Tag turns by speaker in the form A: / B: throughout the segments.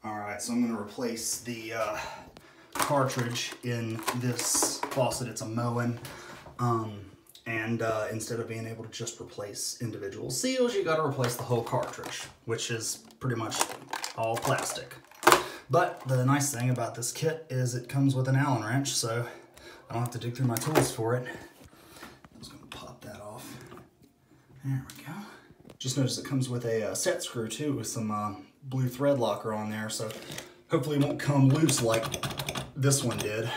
A: Alright, so I'm going to replace the cartridge in this faucet. It's a Moen. And instead of being able to just replace individual seals, you got to replace the whole cartridge, which is pretty much all plastic. But the nice thing about this kit is it comes with an Allen wrench, so I don't have to dig through my tools for it. I'm just going to pop that off. There we go. Just notice it comes with a set screw too, with some blue thread locker on there, so hopefully it won't come loose like this one did.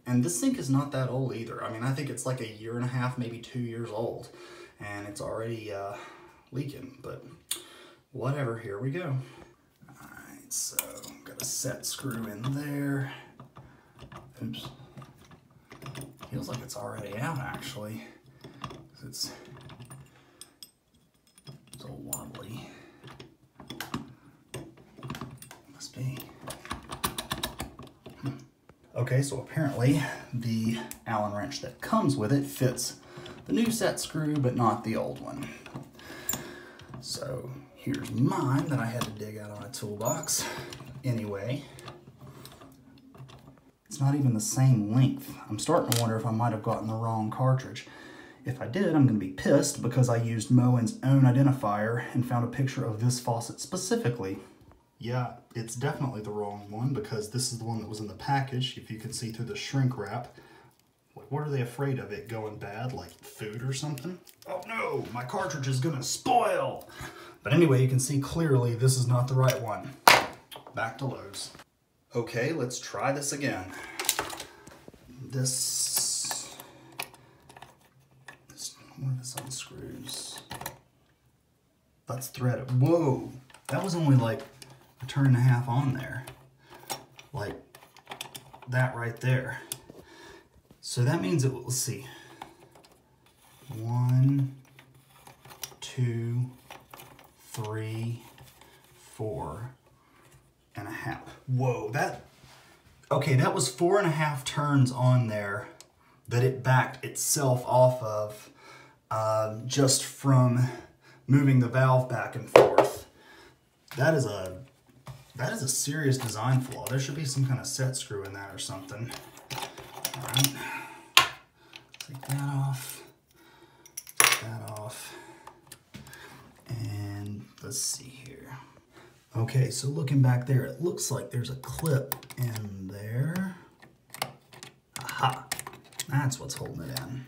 A: And this sink is not that old either. I mean, I think it's like 1.5 years, maybe 2 years old, and it's already leaking, but whatever, here we go. All right, so got a set screw in there. Oops. Feels like it's already out actually, 'cause it's so wobbly. Must be. Okay, so apparently the Allen wrench that comes with it fits the new set screw, but not the old one. So here's mine that I had to dig out of my toolbox. Anyway, it's not even the same length. I'm starting to wonder if I might have gotten the wrong cartridge. If I did, I'm going to be pissed because I used Moen's own identifier and found a picture of this faucet specifically. Yeah, it's definitely the wrong one because this is the one that was in the package, if you can see through the shrink wrap. Like, what are they afraid of, it going bad, like food or something? Oh no, my cartridge is gonna spoil! But anyway, you can see clearly this is not the right one. Back to Lowe's. Okay, let's try this again. One of this unscrews. Let's thread it. Whoa, that was only like 1.5 turns on there. Like that right there. So that means it will, let's see. 1, 2, 3, 4.5. Whoa, okay, that was 4.5 turns on there that it backed itself off of just from moving the valve back and forth. That is a serious design flaw. There should be some kind of set screw in that or something. All right, take that off, and let's see here. Okay, so looking back there, it looks like there's a clip in there. Aha, that's what's holding it in.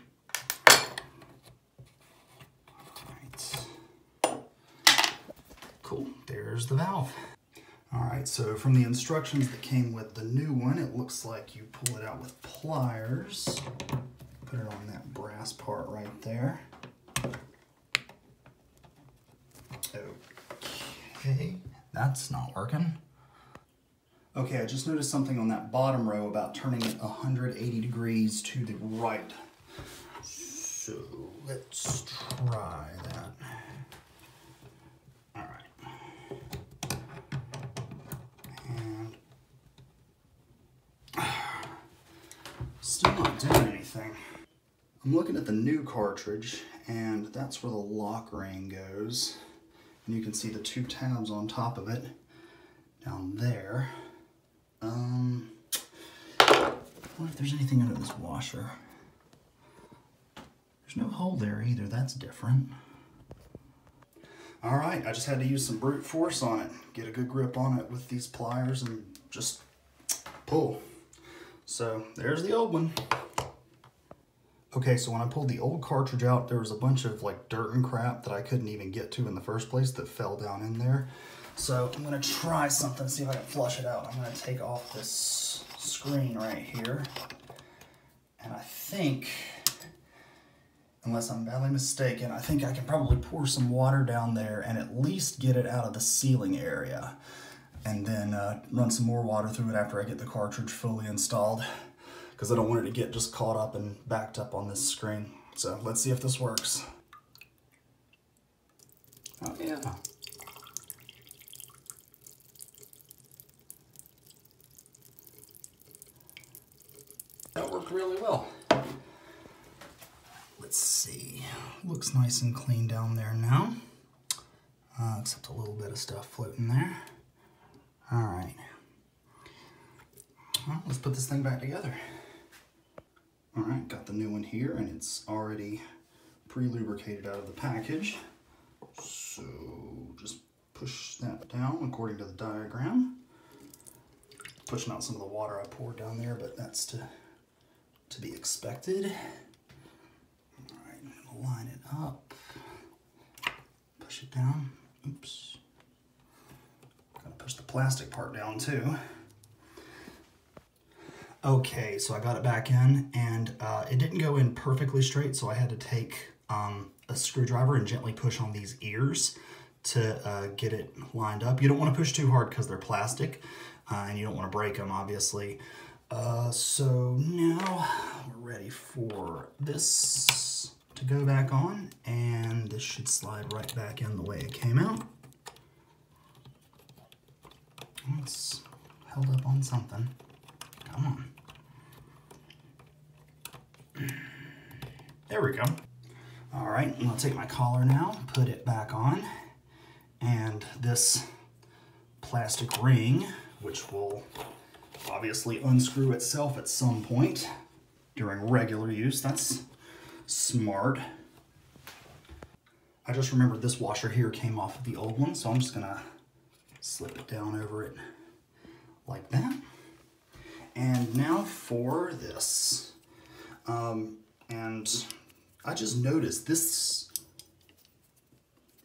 A: Cool, there's the valve. All right, so from the instructions that came with the new one, it looks like you pull it out with pliers, put it on that brass part right there. Okay, that's not working. Okay, I just noticed something on that bottom row about turning it 180 degrees to the right. So let's try that. Still not doing anything. I'm looking at the new cartridge, and that's where the lock ring goes. And you can see the 2 tabs on top of it down there. I wonder if there's anything under this washer. There's no hole there either, that's different. All right, I just had to use some brute force on it. Get a good grip on it with these pliers and just pull. So there's the old one. Okay, so when I pulled the old cartridge out, there was a bunch of like dirt and crap that I couldn't even get to in the first place that fell down in there. So I'm gonna try something, see if I can flush it out. I'm gonna take off this screen right here. And I think, unless I'm badly mistaken, I think I can probably pour some water down there and at least get it out of the sealing area. And then run some more water through it after I get the cartridge fully installed, because I don't want it to get just caught up and backed up on this screen. So let's see if this works. Oh yeah. That worked really well. Let's see. Looks nice and clean down there now. Except a little bit of stuff floating there. All right. Well, let's put this thing back together. All right, got the new one here, and it's already pre-lubricated out of the package. So just push that down according to the diagram. Pushing out some of the water I poured down there, but that's to be expected. All right, I'm gonna line it up. Push it down. Oops. Gotta push the plastic part down too. Okay, so I got it back in, and it didn't go in perfectly straight, so I had to take a screwdriver and gently push on these ears to get it lined up. You don't want to push too hard because they're plastic, and you don't want to break them, obviously. So now we're ready for this to go back on, and this should slide right back in the way it came out. It's held up on something. Come on. There we go. All right, I'm gonna take my collar now, put it back on, and this plastic ring, which will obviously unscrew itself at some point during regular use. That's smart. I just remembered this washer here came off of the old one, so I'm just gonna slip it down over it like that. And now for this. And I just noticed this,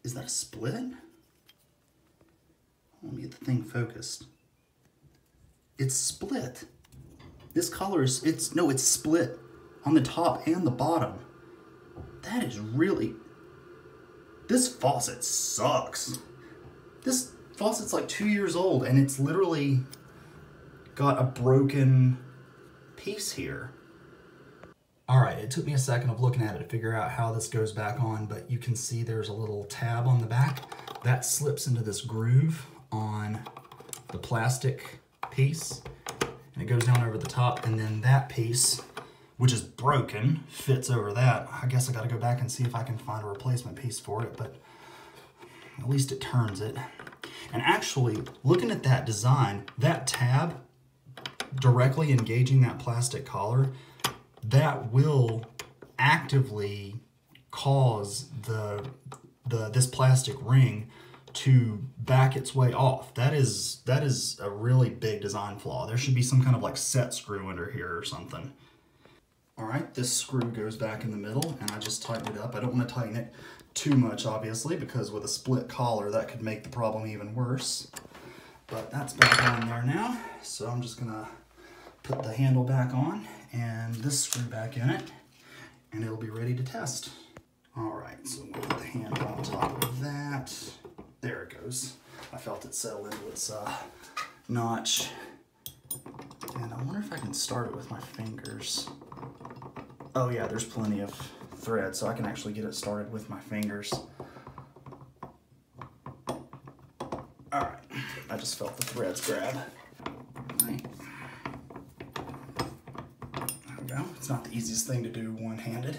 A: is that a split? Let me get the thing focused. It's split. This color is, it's split on the top and the bottom. That is really, this faucet sucks. This faucet's like 2 years old, and it's literally got a broken piece here. All right, it took me a second of looking at it to figure out how this goes back on, but you can see there's a little tab on the back that slips into this groove on the plastic piece, and it goes down over the top, and then that piece, which is broken, fits over that. I guess I gotta go back and see if I can find a replacement piece for it, but at least it turns it. And actually, looking at that design, that tab directly engaging that plastic collar, that will actively cause this plastic ring to back its way off. That is a really big design flaw. There should be some kind of like set screw under here or something. All right, this screw goes back in the middle, and I just tightened it up. I don't want to tighten it too much, obviously, because with a split collar, that could make the problem even worse. But that's back on there now, so I'm just gonna put the handle back on and this screw back in it, and it'll be ready to test. All right, so we'll put the handle on top of that. There it goes. I felt it settle into its notch. And I wonder if I can start it with my fingers. Oh yeah, there's plenty of thread, so I can actually get it started with my fingers. All right, I just felt the threads grab. All right. There we go. It's not the easiest thing to do one-handed.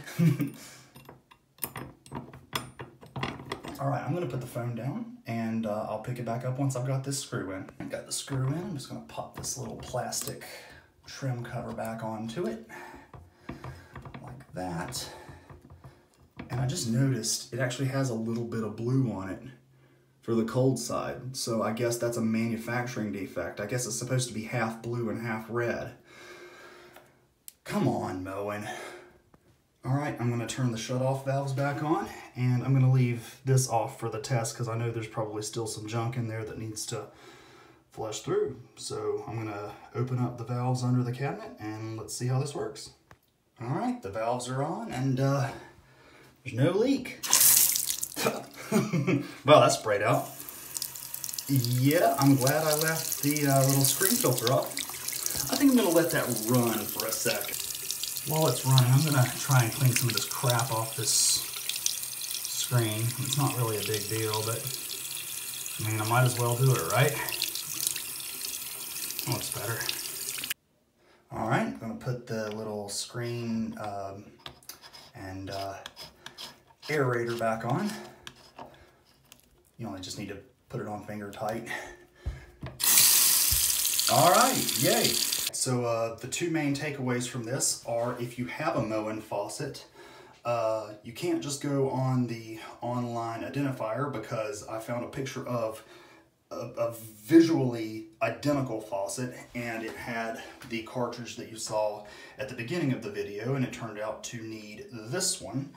A: All right, I'm gonna put the phone down, and I'll pick it back up once I've got this screw in. I've got the screw in. I'm just gonna pop this little plastic trim cover back onto it, like that. And I just noticed it actually has a little bit of blue on it for the cold side. So I guess that's a manufacturing defect. I guess it's supposed to be half blue and half red. Come on, Moen. All right, I'm gonna turn the shut-off valves back on, and I'm gonna leave this off for the test because I know there's probably still some junk in there that needs to flush through. So I'm gonna open up the valves under the cabinet and let's see how this works. All right, the valves are on, and there's no leak. Well, that's sprayed out. Yeah, I'm glad I left the little screen filter off. I think I'm gonna let that run for a second. While it's running, I'm gonna try and clean some of this crap off this screen. It's not really a big deal, but I mean, I might as well do it, right? Looks better. All right, I'm gonna put the little screen and aerator back on. You only just need to put it on finger tight. All right, yay. So the two main takeaways from this are, if you have a Moen faucet, you can't just go on the online identifier, because I found a picture of a visually identical faucet, and it had the cartridge that you saw at the beginning of the video, and it turned out to need this one.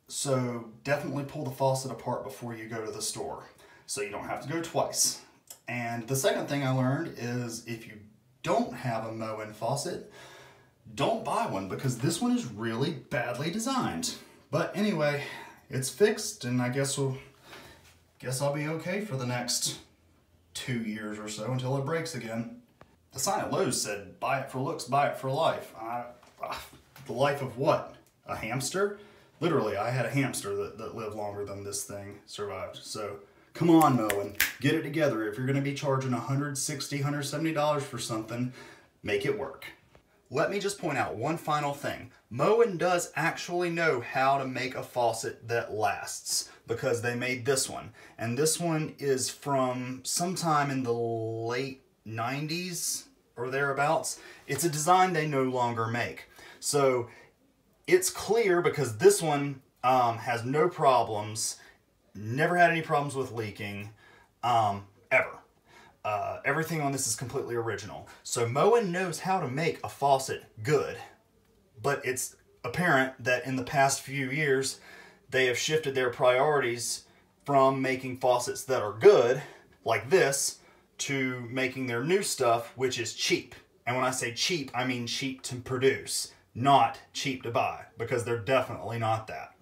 A: So definitely pull the faucet apart before you go to the store, so you don't have to go twice. And the second thing I learned is, if you don't have a Moen faucet, don't buy one, because this one is really badly designed. But anyway, it's fixed, and I guess I'll be okay for the next 2 years or so until it breaks again. The sign at Lowe's said, "Buy it for looks, buy it for life." The life of what? A hamster? Literally, I had a hamster that lived longer than this thing survived. So come on, Moen, get it together. If you're going to be charging $160, $170 for something, make it work. Let me just point out one final thing. Moen does actually know how to make a faucet that lasts, because they made this one. And this one is from sometime in the late 90s or thereabouts. It's a design they no longer make. So it's clear, because this one has no problems, never had any problems with leaking, ever. Everything on this is completely original. So Moen knows how to make a faucet good, but it's apparent that in the past few years, they have shifted their priorities from making faucets that are good, like this, to making their new stuff, which is cheap. And when I say cheap, I mean cheap to produce, not cheap to buy, because they're definitely not that.